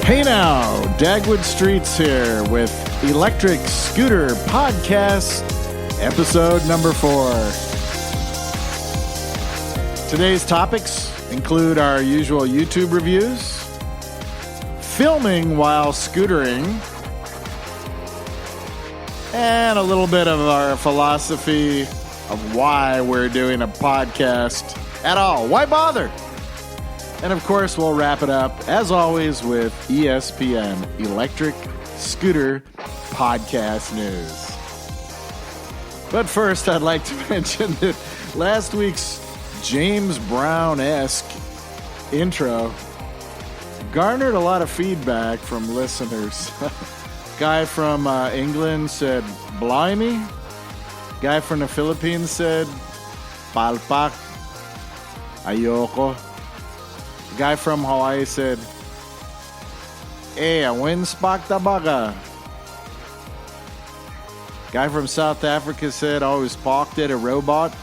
Hey now, Dagwood Streets here with Electric Scooter Podcast, episode number 4. Today's topics include our usual YouTube reviews, filming while scootering, and a little bit of our philosophy of why we're doing a podcast at all. Why bother? And of course, we'll wrap it up, as always, with ESPN Electric Scooter Podcast News. But first, I'd like to mention that last week's James Brown-esque intro garnered a lot of feedback from listeners. Guy from England said, "Blimey." Guy from the Philippines said, "Palpak. Ayoko." The guy from Hawaii said, "Winspak tabaga." Guy from South Africa said, "Always parked at a robot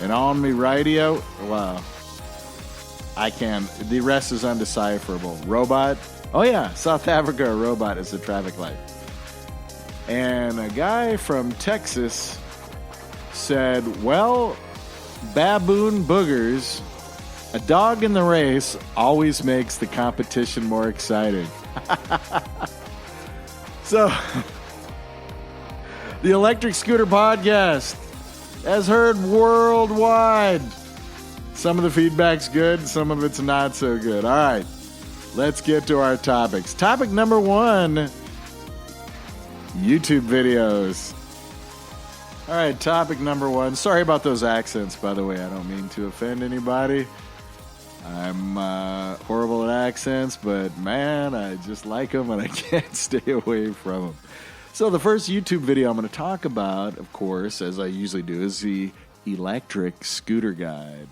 and on me radio." Well, I can. The rest is undecipherable. Robot? Oh yeah, South Africa, a robot is a traffic light. And a guy from Texas said, "Well, baboon boogers, a dog in the race always makes the competition more exciting." So, the Electric Scooter Podcast has heard worldwide. Some of the feedback's good, some of it's not so good. All right, let's get to our topics. Topic number 1, YouTube videos. All right, topic number 1. Sorry about those accents, by the way. I don't mean to offend anybody. I'm horrible at accents, but man, I just like them and I can't stay away from them. So the first YouTube video I'm going to talk about, of course, as I usually do, is the Electric Scooter Guide.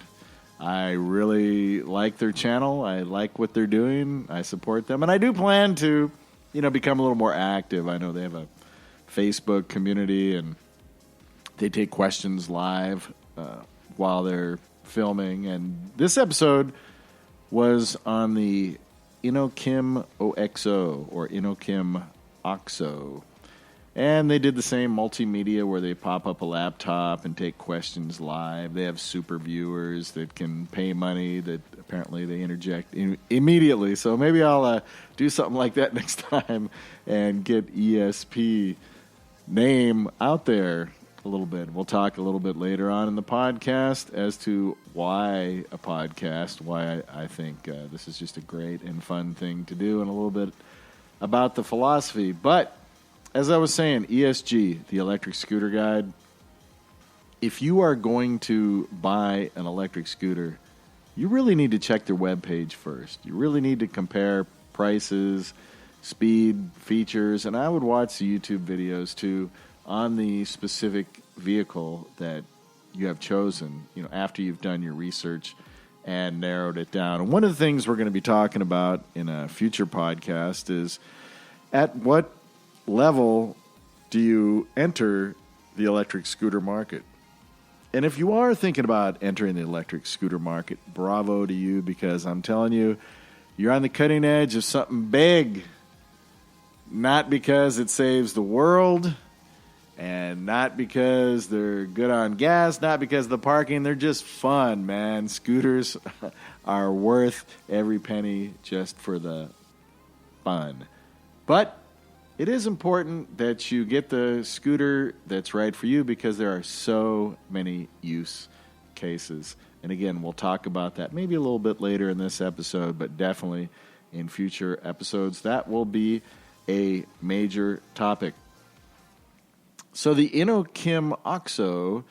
I really like their channel. I like what they're doing. I support them. And I do plan to, become a little more active. I know they have a Facebook community and they take questions live while they're filming. And this episode was on the Inokim OXO or Inokim OXO. And they did the same multimedia where they pop up a laptop and take questions live. They have super viewers that can pay money that apparently they interject immediately. So maybe I'll do something like that next time and get ESP name out there a little bit. We'll talk a little bit later on in the podcast as to why a podcast, why I think this is just a great and fun thing to do, and a little bit about the philosophy. But as I was saying, ESG, the Electric Scooter Guide, if you are going to buy an electric scooter, you really need to check their webpage first. You really need to compare prices, speed, features, and I would watch the YouTube videos too on the specific vehicle that you have chosen, after you've done your research and narrowed it down. And one of the things we're going to be talking about in a future podcast is at what level do you enter the electric scooter market? And if you are thinking about entering the electric scooter market, bravo to you, because I'm telling you, you're on the cutting edge of something big. Not because it saves the world, and not because they're good on gas, not because of the parking. They're just fun, man. Scooters are worth every penny just for the fun. But it is important that you get the scooter that's right for you because there are so many use cases. And again, we'll talk about that maybe a little bit later in this episode, but definitely in future episodes. That will be a major topic. So the Inokim OXO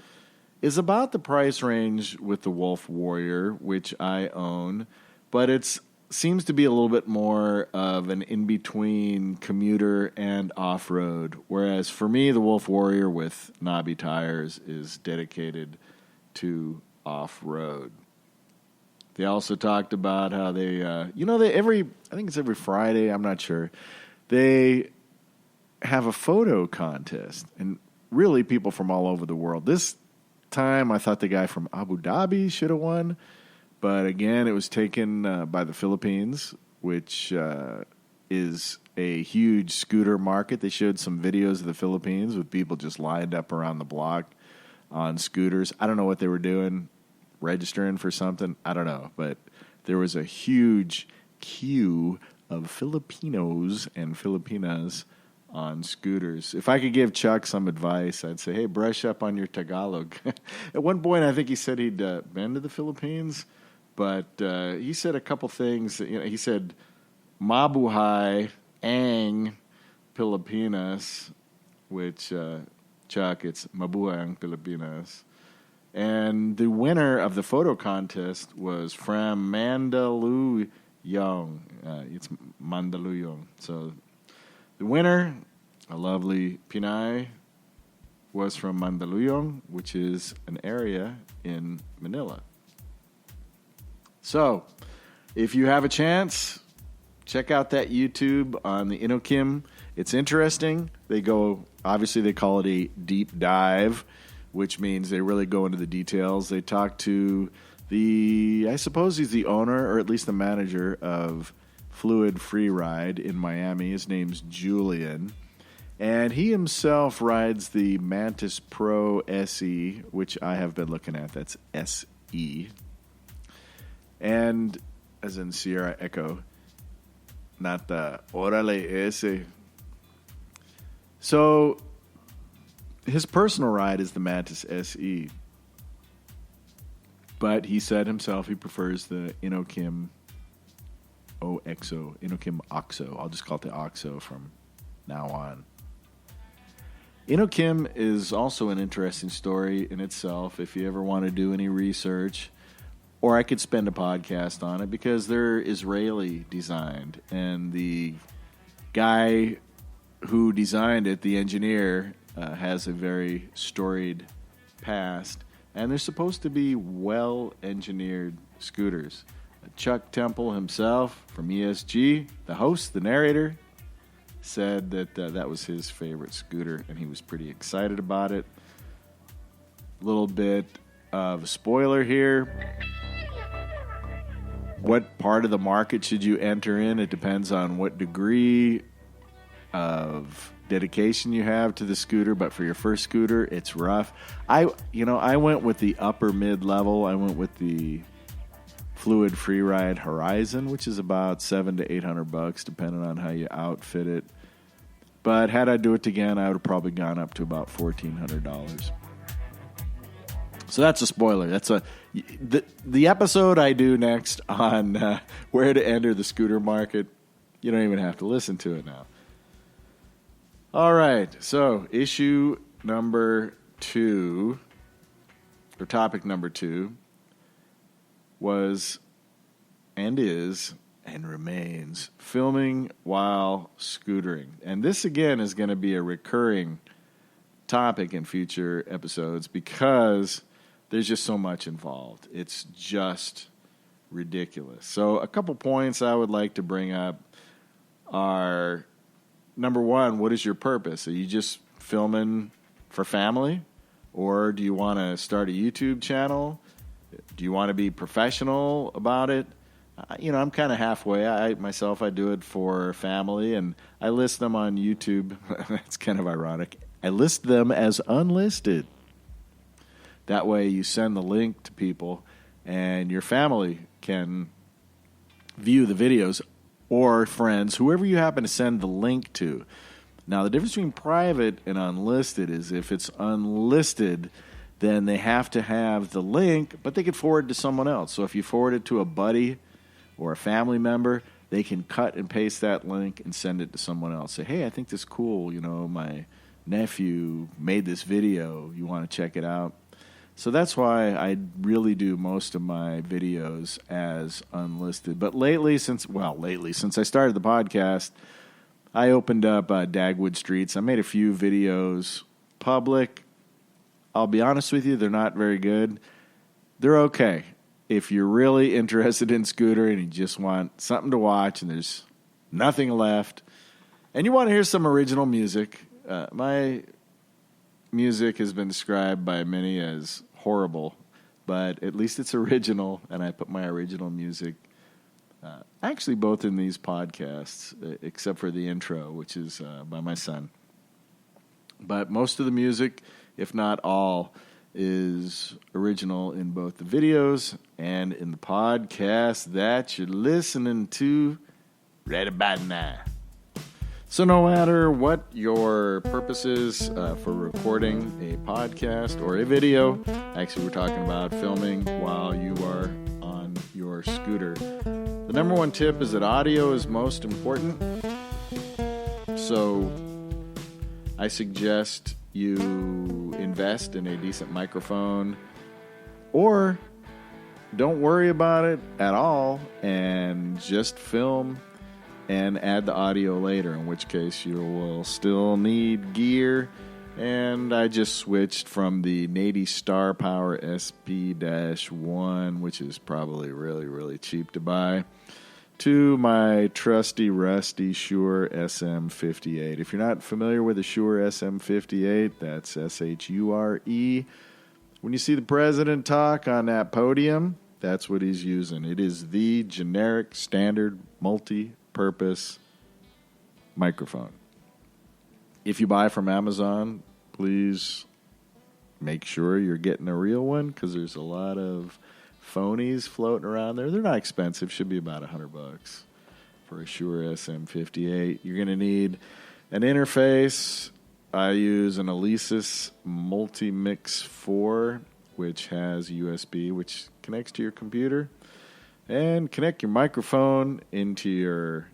is about the price range with the Wolf Warrior, which I own, but it's seems to be a little bit more of an in-between commuter and off-road, whereas for me, the Wolf Warrior with knobby tires is dedicated to off-road. They also talked about how they, I think it's every Friday, I'm not sure, they have a photo contest, and really people from all over the world. This time, I thought the guy from Abu Dhabi should have won, but again, it was taken by the Philippines, which is a huge scooter market. They showed some videos of the Philippines with people just lined up around the block on scooters. I don't know what they were doing, registering for something. I don't know, but there was a huge queue of Filipinos and Filipinas on scooters. If I could give Chuck some advice, I'd say, hey, brush up on your Tagalog. At one point, I think he said he'd been to the Philippines, but he said a couple things. He said, mabuhay ang Pilipinas, which, Chuck, it's mabuhay ang Pilipinas. And the winner of the photo contest was from Mandaluyong. It's Mandaluyong. So the winner, a lovely Pinay, was from Mandaluyong, which is an area in Manila. So, if you have a chance, check out that YouTube on the Inokim. It's interesting. They call it a deep dive, which means they really go into the details. They talk to I suppose he's the owner, or at least the manager of Fluid Freeride in Miami. His name's Julian. And he himself rides the Mantis Pro SE, which I have been looking at. That's SE. And, as in Sierra Echo, not the Orale ese. So, his personal ride is the Mantis SE. But he said himself he prefers the Inokim OXO. Inokim OXO. I'll just call it the OXO from now on. Inokim is also an interesting story in itself if you ever want to do any research. Or I could spend a podcast on it because they're Israeli designed. And the guy who designed it, the engineer, has a very storied past. And they're supposed to be well-engineered scooters. Chuck Temple himself from ESG, the host, the narrator, said that that was his favorite scooter, and he was pretty excited about it. A little bit of a spoiler here. What part of the market should you enter in? It depends on what degree of dedication you have to the scooter, but for your first scooter, it's rough. I went with the upper mid-level. I went with the Fluid Freeride Horizon, which is about $700 to $800, depending on how you outfit it. But had I do it again, I would have probably gone up to about $1,400. So that's a spoiler. That's the episode I do next on where to enter the scooter market. You don't even have to listen to it now. All right, so issue number 2, or topic number 2, was and is and remains filming while scootering. And this, again, is going to be a recurring topic in future episodes because there's just so much involved. It's just ridiculous. So a couple points I would like to bring up are... Number one, what is your purpose? Are you just filming for family? Or do you want to start a YouTube channel? Do you want to be professional about it? I'm kind of halfway. I do it for family, and I list them on YouTube. It's kind of ironic. I list them as unlisted. That way you send the link to people, and your family can view the videos, or friends, whoever you happen to send the link to. Now, the difference between private and unlisted is if it's unlisted, then they have to have the link, but they could forward it to someone else. So if you forward it to a buddy or a family member, they can cut and paste that link and send it to someone else. Say, hey, I think this is cool. My nephew made this video. You want to check it out? So that's why I really do most of my videos as unlisted. But lately, since I started the podcast, I opened up Dagwood Streets. I made a few videos public. I'll be honest with you, they're not very good. They're okay. If you're really interested in scootering and you just want something to watch and there's nothing left, and you want to hear some original music, my music has been described by many as horrible, but at least it's original, and I put my original music Actually, both in these podcasts, except for the intro, which is by my son. But most of the music, if not all, is original in both the videos and in the podcast that you're listening to right about now. So no matter what your purpose is for recording a podcast or a video, actually we're talking about filming while you are on your scooter. The number one tip is that audio is most important. So I suggest you invest in a decent microphone, or don't worry about it at all and just film and add the audio later, in which case you will still need gear. And I just switched from the Nady Star Power SP-1, which is probably really, really cheap to buy, to my trusty, rusty Shure SM58. If you're not familiar with the Shure SM58, that's S-H-U-R-E. When you see the president talk on that podium, that's what he's using. It is the generic, standard, multi-purpose microphone. If you buy from Amazon, please make sure you're getting a real one, because there's a lot of phonies floating around there. They're not expensive. Should be about $100 for a Shure SM58. You're going to need an interface. I use an Alesis Multimix 4, which has USB, which connects to your computer, and connect your microphone into your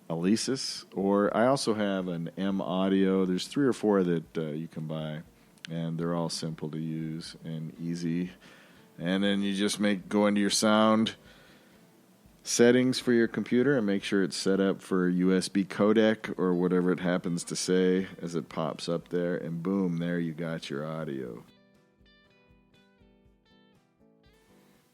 Alesis. Or I also have an M Audio. There's 3 or 4 that you can buy, and they're all simple to use and easy. And then you just go into your sound settings for your computer and make sure it's set up for USB codec or whatever it happens to say as it pops up there, and boom, there you got your audio.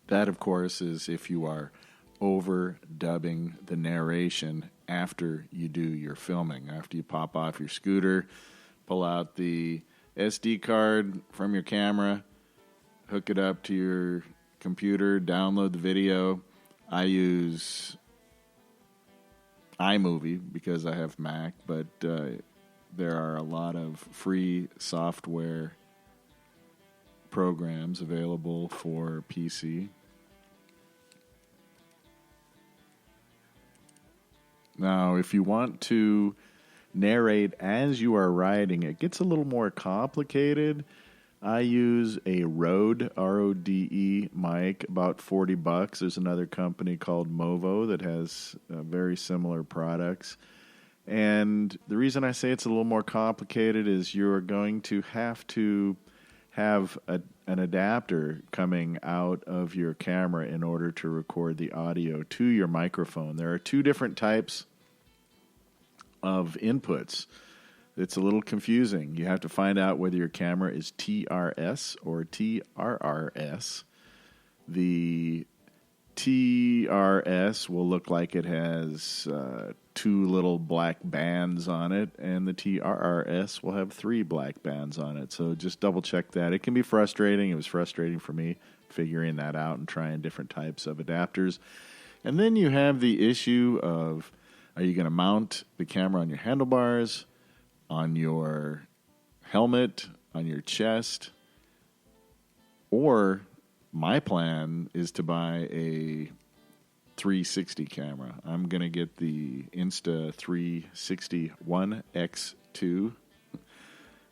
That, of course, is if you are overdubbing the narration after you do your filming. After you pop off your scooter, pull out the SD card from your camera, hook it up to your computer, download the video. I use iMovie because I have Mac, but there are a lot of free software programs available for PC. Now, if you want to narrate as you are riding, it gets a little more complicated. I use a Rode, R-O-D-E mic, about $40. There's another company called Movo that has very similar products. And the reason I say it's a little more complicated is you're going to have an adapter coming out of your camera in order to record the audio to your microphone. There are 2 different types of inputs. It's a little confusing. You have to find out whether your camera is TRS or TRRS. The TRS will look like it has 2 little black bands on it, and the TRRS will have 3 black bands on it. So just double check that. It can be frustrating. It was frustrating for me figuring that out and trying different types of adapters. And then you have the issue of, are you going to mount the camera on your handlebars, on your helmet, on your chest? Or my plan is to buy a 360 camera. I'm going to get the Insta360 1X2.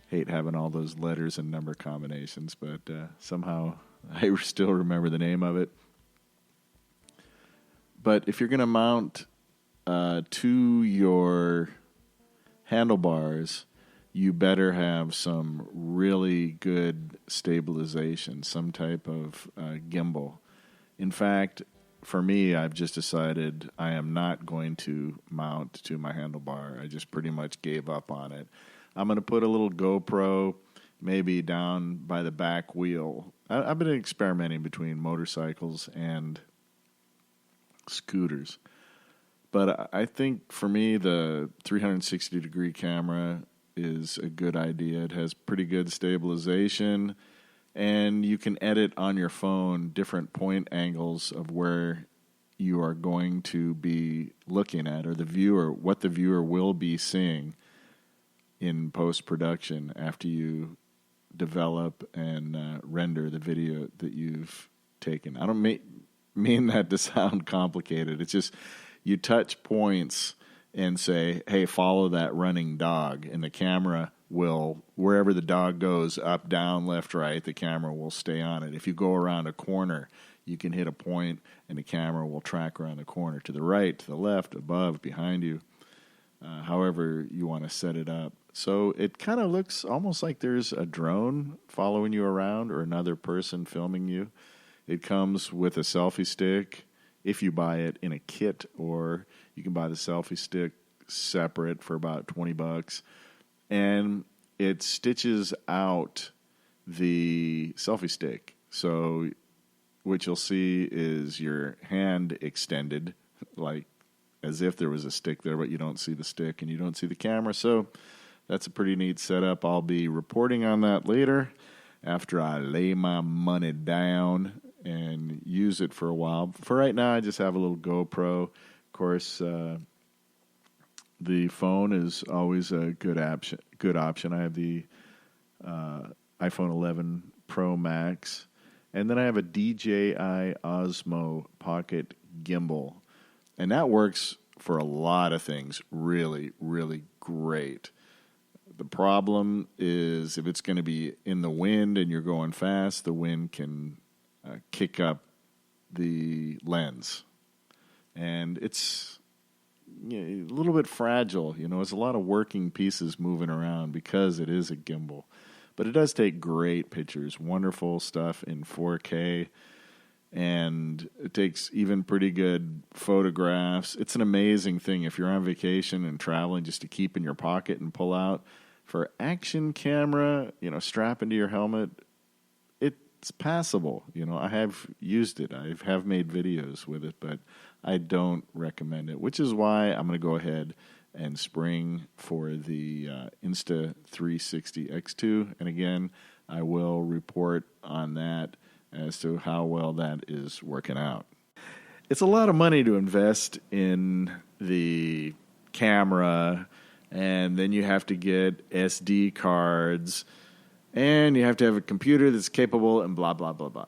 Hate having all those letters and number combinations, but somehow I still remember the name of it. But if you're going to mount to your handlebars, you better have some really good stabilization, some type of gimbal. In fact, for me, I've just decided I am not going to mount to my handlebar. I just pretty much gave up on it. I'm going to put a little GoPro maybe down by the back wheel. I've been experimenting between motorcycles and scooters. But I think for me, the 360-degree camera is a good idea. It has pretty good stabilization, and you can edit on your phone different point angles of where you are going to be looking at, or what the viewer will be seeing in post-production after you develop and render the video that you've taken. I don't mean that to sound complicated. It's just you touch points and say, hey, follow that running dog, and the camera will, wherever the dog goes, up, down, left, right, the camera will stay on it. If you go around a corner, you can hit a point and the camera will track around the corner, to the right, to the left, above, behind you, however you want to set it up. So it kind of looks almost like there's a drone following you around or another person filming you. It comes with a selfie stick if you buy it in a kit, or you can buy the selfie stick separate for about $20. And it stitches out the selfie stick. So what you'll see is your hand extended, like as if there was a stick there, but you don't see the stick and you don't see the camera. So that's a pretty neat setup. I'll be reporting on that later after I lay my money down and use it for a while. For right now, I just have a little GoPro. Of course, the phone is always a good option. I have the iPhone 11 Pro Max, and then I have a DJI Osmo Pocket Gimbal, and that works for a lot of things really, really great. The problem is if it's going to be in the wind and you're going fast, the wind can kick up the lens. And it's a little bit fragile. It's a lot of working pieces moving around because it is a gimbal. But it does take great pictures, wonderful stuff in 4K. And it takes even pretty good photographs. It's an amazing thing if you're on vacation and traveling, just to keep in your pocket and pull out. For action camera, strap into your helmet, it's passable. I have used it. I have made videos with it, but I don't recommend it, which is why I'm going to go ahead and spring for the Insta360 X2. And again, I will report on that as to how well that is working out. It's a lot of money to invest in the camera, and then you have to get SD cards, and you have to have a computer that's capable, and blah, blah, blah, blah.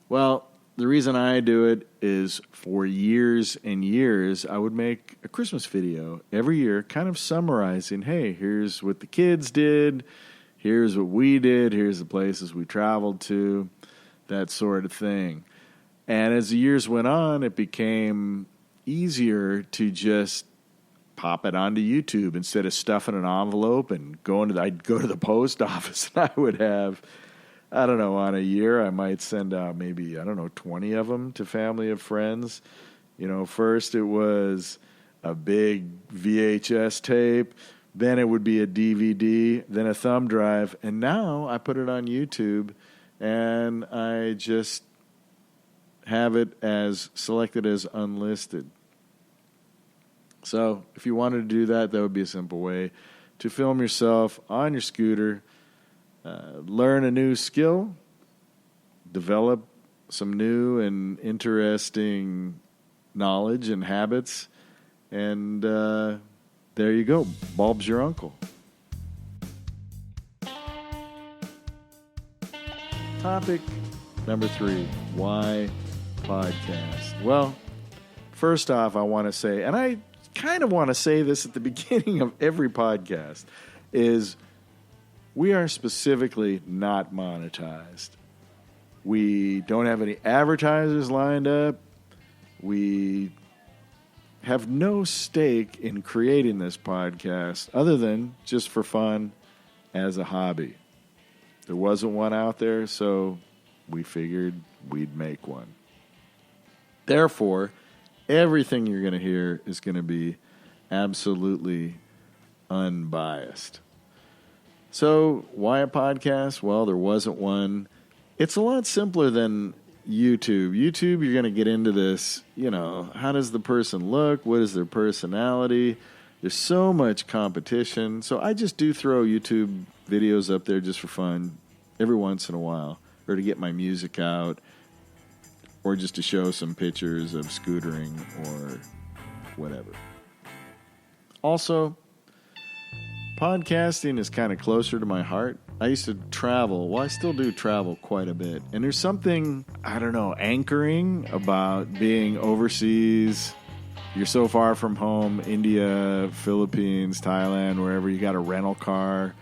Well, the reason I do it is for years and years, I would make a Christmas video every year kind of summarizing, hey, here's what the kids did, here's what we did, here's the places we traveled to, that sort of thing. And as the years went on, it became easier to just pop it onto YouTube instead of stuffing an envelope and I'd go to the post office and I would have, on a year, I might send out maybe, 20 of them to family of friends. First it was a big VHS tape, then it would be a DVD, then a thumb drive, and now I put it on YouTube and I just have it as selected as unlisted. So if you wanted to do that, that would be a simple way to film yourself on your scooter, learn a new skill, develop some new and interesting knowledge and habits, and there you go. Bob's your uncle. Topic number 3, why podcast? Well, first off, I want to say, and I kind of want to say this at the beginning of every podcast, is we are specifically not monetized. We don't have any advertisers lined up. We have no stake in creating this podcast other than just for fun as a hobby. There wasn't one out there, so we figured we'd make one. Therefore, everything you're going to hear is going to be absolutely unbiased. So, why a podcast? Well, there wasn't one. It's a lot simpler than YouTube. YouTube, you're going to get into this, how does the person look? What is their personality? There's so much competition. So I just do throw YouTube videos up there just for fun every once in a while, or to get my music out, or just to show some pictures of scootering or whatever. Also, podcasting is kind of closer to my heart. I used to travel. Well, I still do travel quite a bit. And there's something, I don't know, anchoring about being overseas. You're so far from home, India, Philippines, Thailand, wherever. You got a rental car.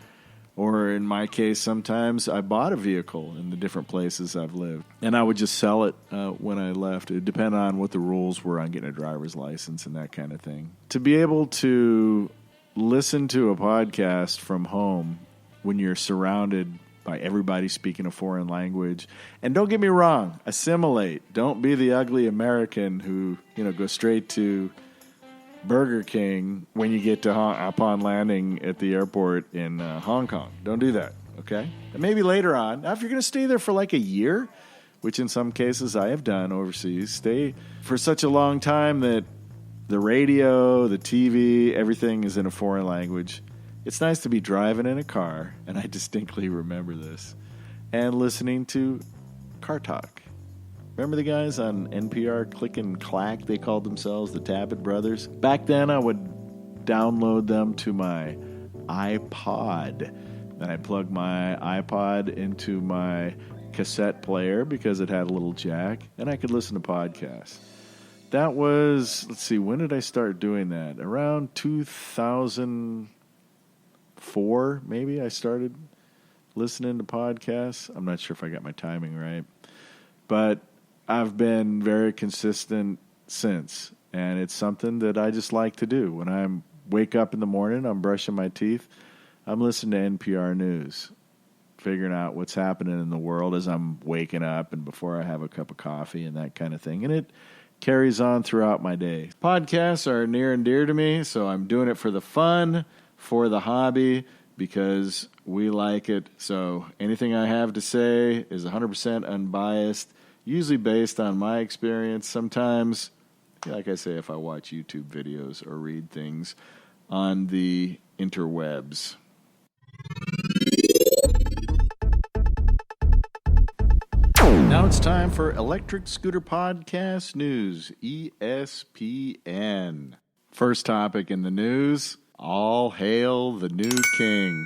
Or in my case, sometimes I bought a vehicle in the different places I've lived. And I would just sell it when I left. It depended on what the rules were on getting a driver's license and that kind of thing. To be able to listen to a podcast from home when you're surrounded by everybody speaking a foreign language. And don't get me wrong, assimilate. Don't be the ugly American who, goes straight to Burger King when you get to upon landing at the airport in Hong Kong. Don't do that, okay? And maybe later on, if you're going to stay there for like a year, which in some cases I have done overseas, stay for such a long time that the radio, the TV, everything is in a foreign language. It's nice to be driving in a car, and I distinctly remember this, and listening to car talk. Remember the guys on NPR, Click and Clack? They called themselves the Tappet Brothers. Back then, I would download them to my iPod. Then I'd plug my iPod into my cassette player because it had a little jack, and I could listen to podcasts. That was, when did I start doing that? Around 2004, maybe, I started listening to podcasts. I'm not sure if I got my timing right. But I've been very consistent since, and it's something that I just like to do. When I wake up in the morning, I'm brushing my teeth, I'm listening to NPR News, figuring out what's happening in the world as I'm waking up and before I have a cup of coffee and that kind of thing. And it carries on throughout my day. Podcasts are near and dear to me, so I'm doing it for the fun, for the hobby, because we like it. So anything I have to say is 100% unbiased, usually based on my experience. Sometimes, like I say, if I watch YouTube videos or read things on the interwebs. Now it's time for Electric Scooter Podcast News, ESPN. First topic in the news, all hail the new king.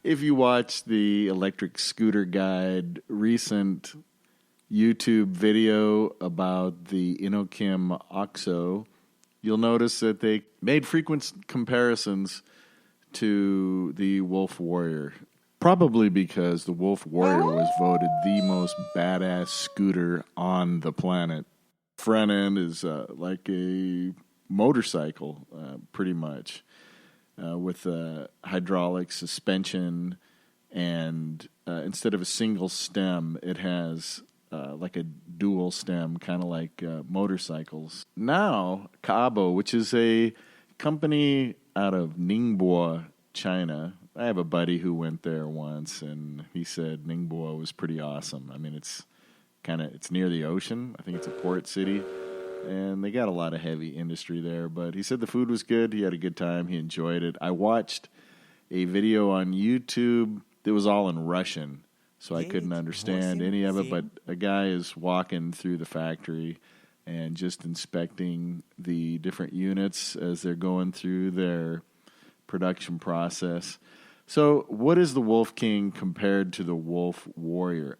If you watch the Electric Scooter Guide recent YouTube video about the Inokim OXO, you'll notice that they made frequent comparisons to the Wolf Warrior. Probably because the Wolf Warrior was voted the most badass scooter on the planet. Front end is like a motorcycle, pretty much, with hydraulic suspension, and instead of a single stem, it has like a dual stem, kind of like motorcycles. Now, Kaabo, which is a company out of Ningbo, China. I have a buddy who went there once, and he said Ningbo was pretty awesome. I mean, it's near the ocean. I think it's a port city, and they got a lot of heavy industry there. But he said the food was good. He had a good time. He enjoyed it. I watched a video on YouTube that was all in Russian, so I couldn't understand any of it. But a guy is walking through the factory and just inspecting the different units as they're going through their production process. So what is the Wolf King compared to the Wolf Warrior?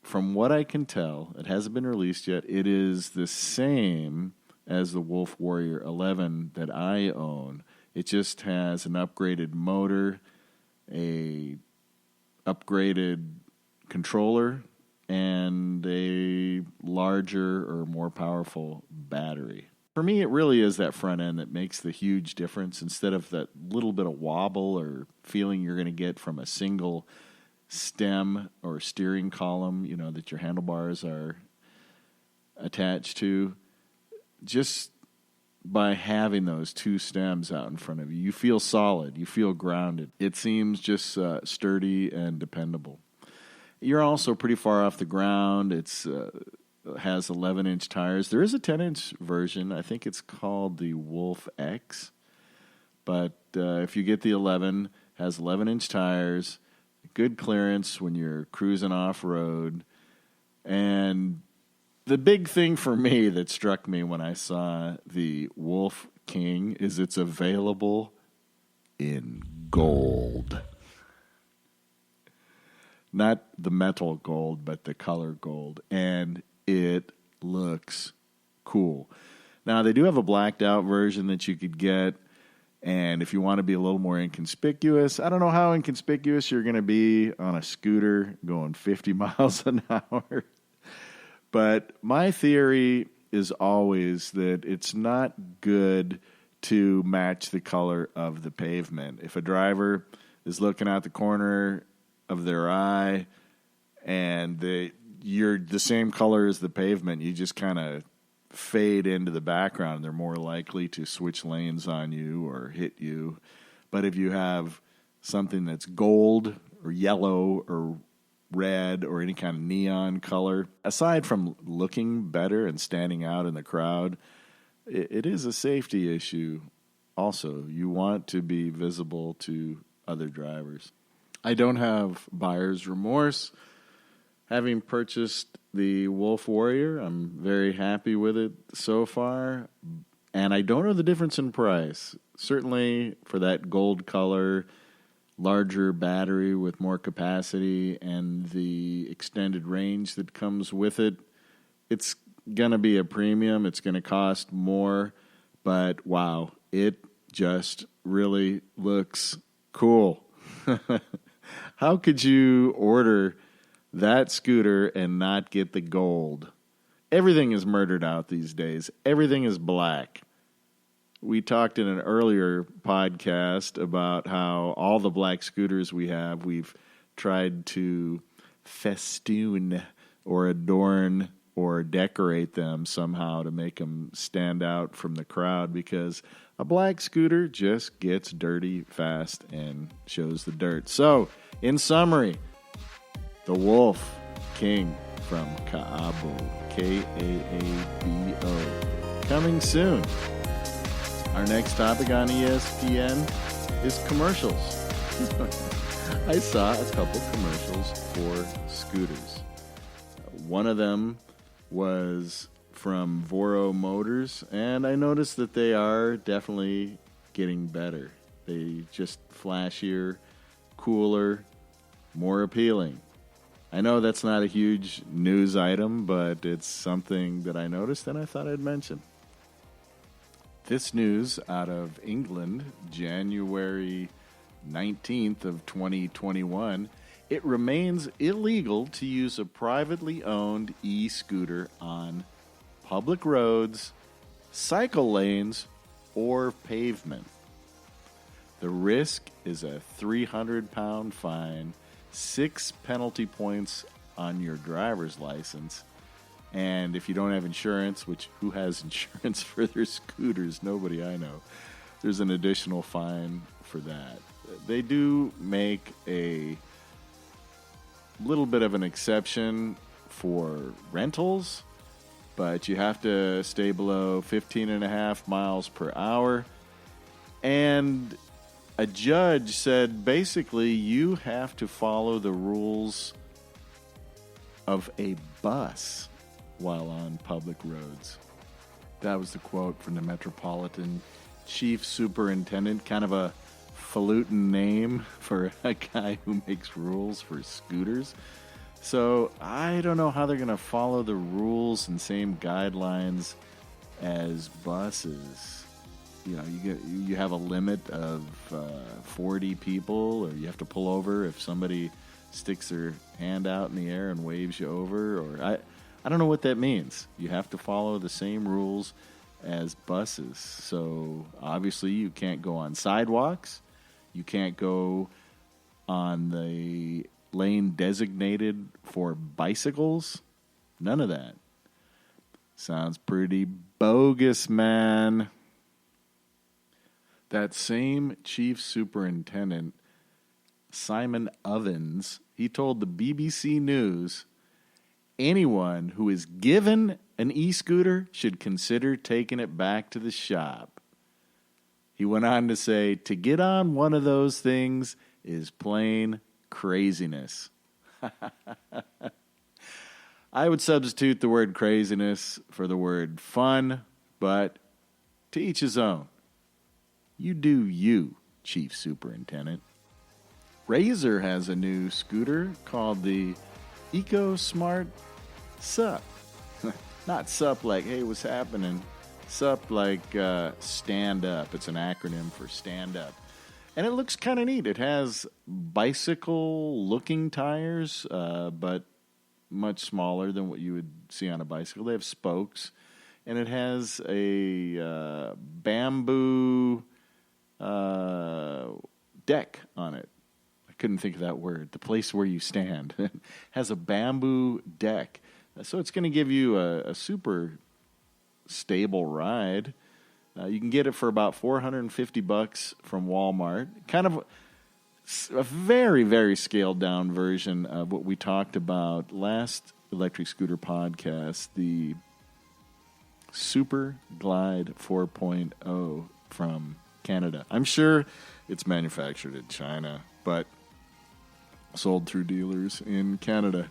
From what I can tell, it hasn't been released yet, it is the same as the Wolf Warrior 11 that I own. It just has an upgraded motor, a upgraded controller, and a larger or more powerful battery. For me, it really is that front end that makes the huge difference instead of that little bit of wobble or feeling you're going to get from a single stem or steering column, that your handlebars are attached to. Just by having those two stems out in front of you, you feel solid, you feel grounded. It seems just sturdy and dependable. You're also pretty far off the ground. It's has 11-inch tires. There is a 10-inch version. I think it's called the Wolf X. But if you get the 11, has 11-inch tires, good clearance when you're cruising off-road, And the big thing for me that struck me when I saw the Wolf King is it's available in gold. Not the metal gold, but the color gold. And it looks cool. Now, they do have a blacked out version that you could get. And if you want to be a little more inconspicuous, I don't know how inconspicuous you're going to be on a scooter going 50 miles an hour. But my theory is always that it's not good to match the color of the pavement. If a driver is looking out the corner of their eye and you're the same color as the pavement, you just kind of fade into the background. They're more likely to switch lanes on you or hit you. But if you have something that's gold or yellow or red or any kind of neon color, aside from looking better and standing out in the crowd, it is a safety issue also. You want to be visible to other drivers. I don't have buyer's remorse. Having purchased the Wolf Warrior, I'm very happy with it so far. And I don't know the difference in price. Certainly for that gold color, larger battery with more capacity, and the extended range that comes with it, it's going to be a premium. It's going to cost more. But wow, it just really looks cool. How could you order that scooter and not get the gold? Everything is murdered out these days. Everything is black. We talked in an earlier podcast about how all the black scooters we have, we've tried to festoon or adorn or decorate them somehow to make them stand out from the crowd, because a black scooter just gets dirty fast and shows the dirt. So, in summary, the Wolf King from Kaabo, Kaabo, coming soon. Our next topic on ESPN is commercials. I saw a couple commercials for scooters. One of them was from Voro Motors, and I noticed that they are definitely getting better. They just flashier, cooler, more appealing. I know that's not a huge news item, but it's something that I noticed and I thought I'd mention. This news out of England, January 19th of 2021, it remains illegal to use a privately owned e-scooter on public roads, cycle lanes, or pavement. The risk is a 300-pound fine, 6 penalty points on your driver's license, and if you don't have insurance, which who has insurance for their scooters? Nobody I know. There's an additional fine for that. They do make a little bit of an exception for rentals, but you have to stay below 15.5 miles per hour. And a judge said basically you have to follow the rules of a bus while on public roads. That was the quote from the Metropolitan Chief Superintendent, kind of a falutin name for a guy who makes rules for scooters. So I don't know how they're going to follow the rules and same guidelines as buses. You know, you have a limit of 40 people, or you have to pull over if somebody sticks their hand out in the air and waves you over, or I don't know what that means. You have to follow the same rules as buses. So obviously you can't go on sidewalks. You can't go on the lane designated for bicycles. None of that. Sounds pretty bogus, man. That same chief superintendent, Simon Ovens, he told the BBC News, anyone who is given an e-scooter should consider taking it back to the shop. He went on to say, to get on one of those things is plain craziness. I would substitute the word craziness for the word fun, but to each his own. You do you, Chief Superintendent. Razor has a new scooter called the Eco Smart Sup. Not sup like, hey, what's happening? Sup like stand up. It's an acronym for stand up. And it looks kind of neat. It has bicycle-looking tires, but much smaller than what you would see on a bicycle. They have spokes. And it has a bamboo deck on it. I couldn't think of that word. The place where you stand. It has a bamboo deck. So it's going to give you a super stable ride. You can get it for about $450 from Walmart. Kind of a very, very scaled down version of what we talked about last Electric Scooter podcast, the Super Glide 4.0 from Canada. I'm sure it's manufactured in China, but sold through dealers in Canada.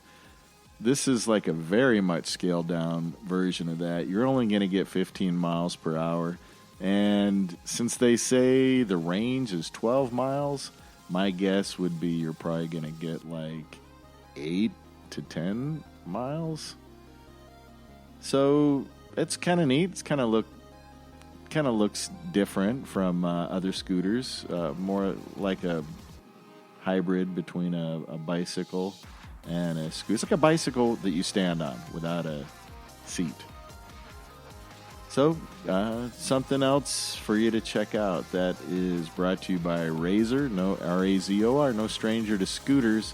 This is like a very much scaled down version of that. You're only going to get 15 miles per hour. And since they say the range is 12 miles, my guess would be you're probably going to get like 8 to 10 miles. So it's kind of neat. It's kind of looks different from other scooters. More like a hybrid between a bicycle and a scooter. It's like a bicycle that you stand on without a seat. So, something else for you to check out that is brought to you by Razor, no R-A-Z-O-R, no stranger to scooters.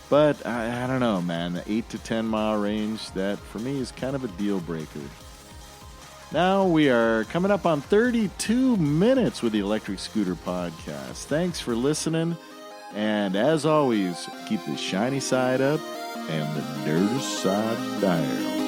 But I don't know, man, the 8 to 10 mile range, that for me is kind of a deal breaker. Now we are coming up on 32 minutes with the Electric Scooter Podcast. Thanks for listening. And as always, keep the shiny side up and the dirty side down.